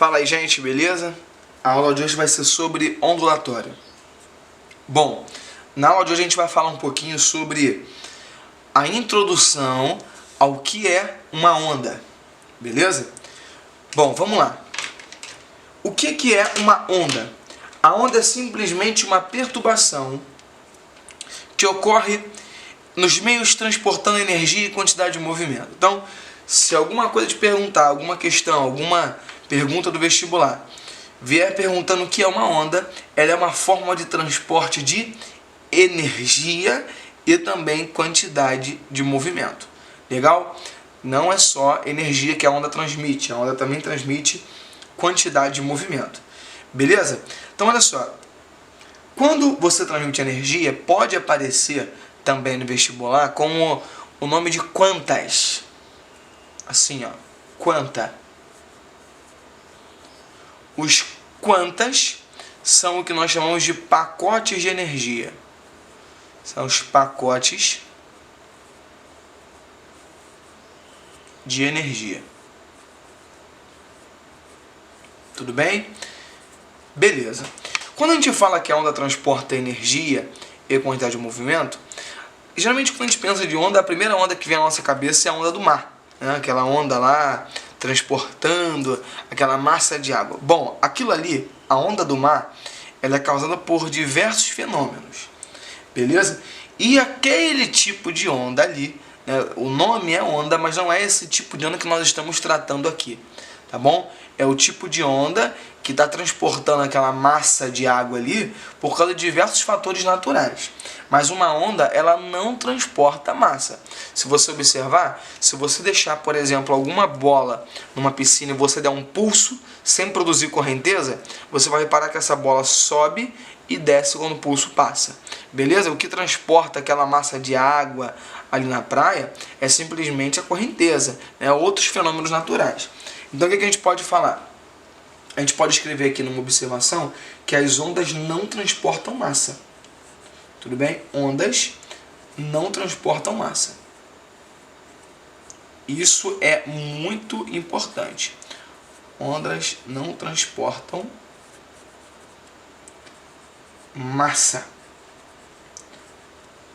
Fala aí, gente, beleza? A aula de hoje vai ser sobre ondulatório. Bom, na aula de hoje a gente vai falar um pouquinho sobre a introdução ao que é uma onda, beleza? Bom, vamos lá. O que é uma onda? A onda é simplesmente uma perturbação que ocorre nos meios transportando energia e quantidade de movimento. Então, se alguma coisa te perguntar, alguma questão, alguma pergunta do vestibular, vier perguntando o que é uma onda, ela é uma forma de transporte de energia e também quantidade de movimento. Legal? Não é só energia que a onda transmite, a onda também transmite quantidade de movimento. Beleza? Então, olha só. Quando você transmite energia, pode aparecer também no vestibular como o nome de quantas. Assim, ó, quanta. Os quantas são o que nós chamamos de pacotes de energia. São os pacotes de energia. Tudo bem? Beleza. Quando a gente fala que a onda transporta energia e quantidade de movimento, geralmente quando a gente pensa de onda, a primeira onda que vem à nossa cabeça é a onda do mar, né? Aquela onda lá transportando aquela massa de água. Bom, aquilo ali, a onda do mar, ela é causada por diversos fenômenos, beleza? E aquele tipo de onda ali, né, o nome é onda, mas não é esse tipo de onda que nós estamos tratando aqui, tá bom? É o tipo de onda que está transportando aquela massa de água ali por causa de diversos fatores naturais. Mas uma onda, ela não transporta massa. Se você observar, se você deixar, por exemplo, alguma bola numa piscina e você der um pulso sem produzir correnteza, você vai reparar que essa bola sobe e desce quando o pulso passa. Beleza? O que transporta aquela massa de água ali na praia é simplesmente a correnteza, né? Outros fenômenos naturais. Então o que a gente pode falar? A gente pode escrever aqui numa observação que as ondas não transportam massa. Tudo bem? Ondas não transportam massa. Isso é muito importante. Ondas não transportam massa.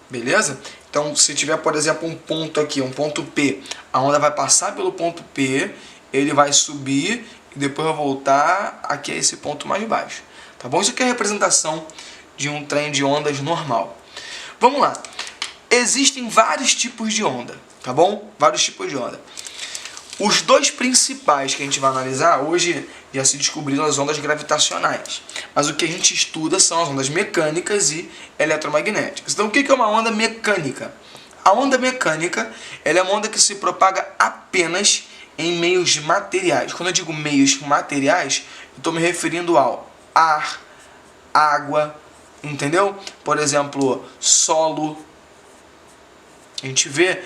Beleza? Então, se tiver, por exemplo, um ponto aqui, um ponto P, a onda vai passar pelo ponto P, ele vai subir e depois vai voltar aqui a esse ponto mais baixo. Tá bom? Isso aqui é a representação de um trem de ondas normal. Vamos lá. Existem vários tipos de onda, tá bom? Vários tipos de onda. Os dois principais que a gente vai analisar, hoje já se descobriram as ondas gravitacionais. Mas o que a gente estuda são as ondas mecânicas e eletromagnéticas. Então, o que é uma onda mecânica? A onda mecânica, ela é uma onda que se propaga apenas em meios materiais. Quando eu digo meios materiais, eu estou me referindo ao ar, água, entendeu? Por exemplo, solo. A gente vê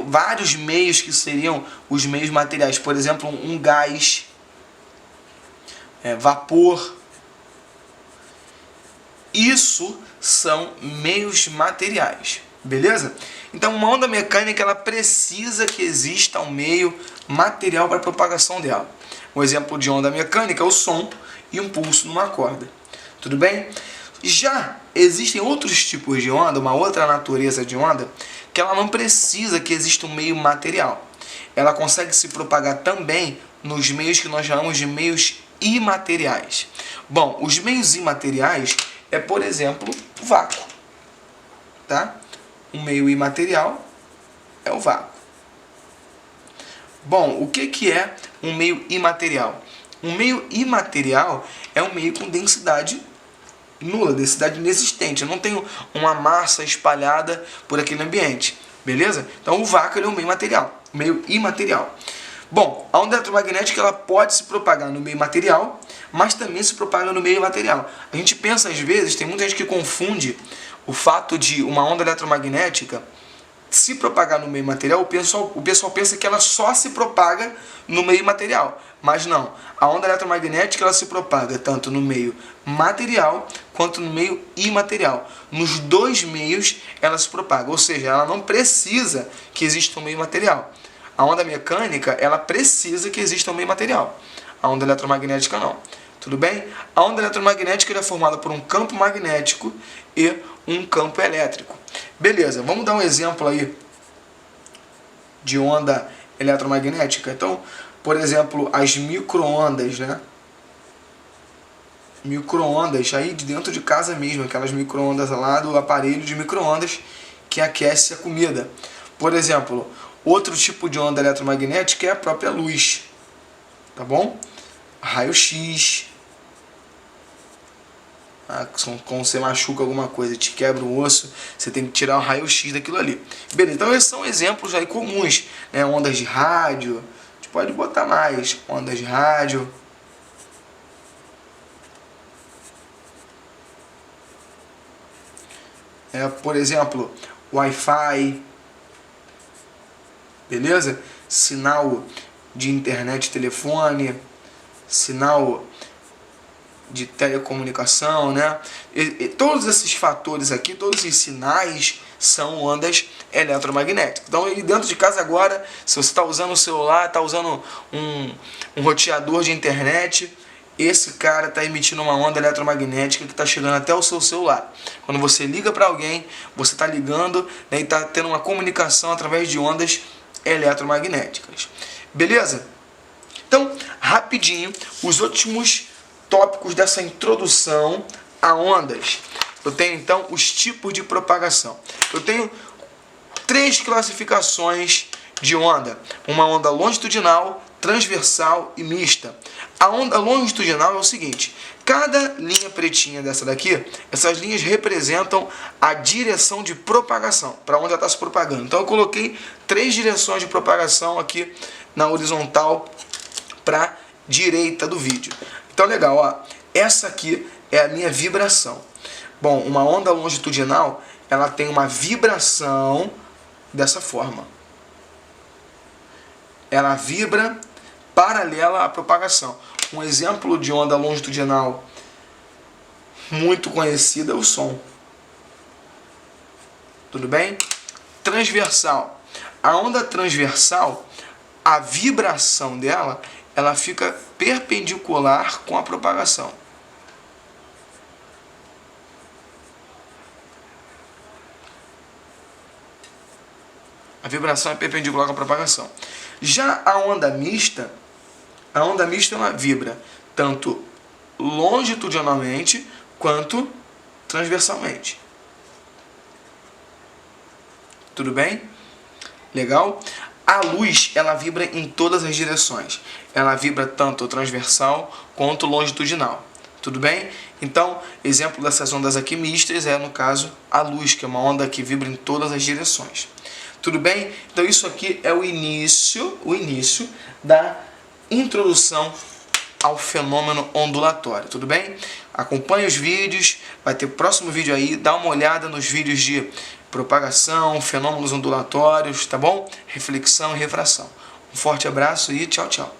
vários meios que seriam os meios materiais. Por exemplo, um gás, vapor. Isso são meios materiais, beleza? Então, uma onda mecânica, ela precisa que exista um meio material para a propagação dela. Um exemplo de onda mecânica é o som e um pulso numa corda. Tudo bem? Já existem outros tipos de onda, uma outra natureza de onda, que ela não precisa que exista um meio material. Ela consegue se propagar também nos meios que nós chamamos de meios imateriais. Bom, os meios imateriais é, por exemplo, o vácuo. Tá? Um meio imaterial é o vácuo. Bom, o que é um meio imaterial? Um meio imaterial é um meio com densidade nula, densidade inexistente. Eu não tenho uma massa espalhada por aquele ambiente. Beleza? Então o vácuo é um meio material, meio imaterial. Bom, a onda eletromagnética ela pode se propagar no meio material, mas também se propaga no meio material. A gente pensa às vezes, tem muita gente que confunde o fato de uma onda eletromagnética se propagar no meio material, o pessoal pensa que ela só se propaga no meio material. Mas não, a onda eletromagnética ela se propaga tanto no meio material quanto no meio imaterial. Nos dois meios ela se propaga, ou seja, ela não precisa que exista um meio material. A onda mecânica ela precisa que exista um meio material. A onda eletromagnética não. Tudo bem? A onda eletromagnética é formada por um campo magnético e um campo elétrico. Beleza, vamos dar um exemplo aí de onda eletromagnética. Então, por exemplo, as micro-ondas, né? Micro-ondas aí de dentro de casa mesmo, aquelas micro-ondas lá do aparelho de micro-ondas que aquece a comida. Por exemplo, outro tipo de onda eletromagnética é a própria luz, tá bom? Raio-x. Quando você machuca alguma coisa, te quebra o osso, você tem que tirar o raio-x daquilo ali. Beleza, então esses são exemplos aí comuns, né? Ondas de rádio, a gente pode botar mais, ondas de rádio. Por exemplo, Wi-Fi, beleza? Sinal de internet, telefone, sinal de telecomunicação, né? E todos esses fatores aqui, todos esses sinais são ondas eletromagnéticas. Então, aí dentro de casa agora, se você está usando o celular, está usando um roteador de internet, esse cara está emitindo uma onda eletromagnética que está chegando até o seu celular. Quando você liga para alguém, você está ligando, né, e está tendo uma comunicação através de ondas eletromagnéticas. Beleza? Então, rapidinho, os últimos tópicos dessa introdução a ondas. Eu tenho então os tipos de propagação. Eu tenho 3 classificações de onda: uma onda longitudinal, transversal e mista. A onda longitudinal é o seguinte: cada linha pretinha dessa daqui, essas linhas representam a direção de propagação, para onde ela está se propagando. Então eu coloquei 3 direções de propagação aqui na horizontal para direita do vídeo. Então legal, ó, essa aqui é a minha vibração. Bom, uma onda longitudinal, ela tem uma vibração dessa forma. Ela vibra paralela à propagação. Um exemplo de onda longitudinal muito conhecida é o som. Tudo bem? Transversal. A onda transversal, a vibração dela, ela fica perpendicular com a propagação. A vibração é perpendicular com a propagação. Já a onda mista ela vibra tanto longitudinalmente quanto transversalmente. Tudo bem? Legal? A luz, ela vibra em todas as direções. Ela vibra tanto transversal quanto longitudinal. Tudo bem? Então, exemplo dessas ondas aqui mistas é, no caso, a luz, que é uma onda que vibra em todas as direções. Tudo bem? Então isso aqui é o início da introdução ao fenômeno ondulatório. Tudo bem? Acompanhe os vídeos, vai ter próximo vídeo aí, dá uma olhada nos vídeos de propagação, fenômenos ondulatórios, tá bom? Reflexão e refração. Um forte abraço e tchau, tchau.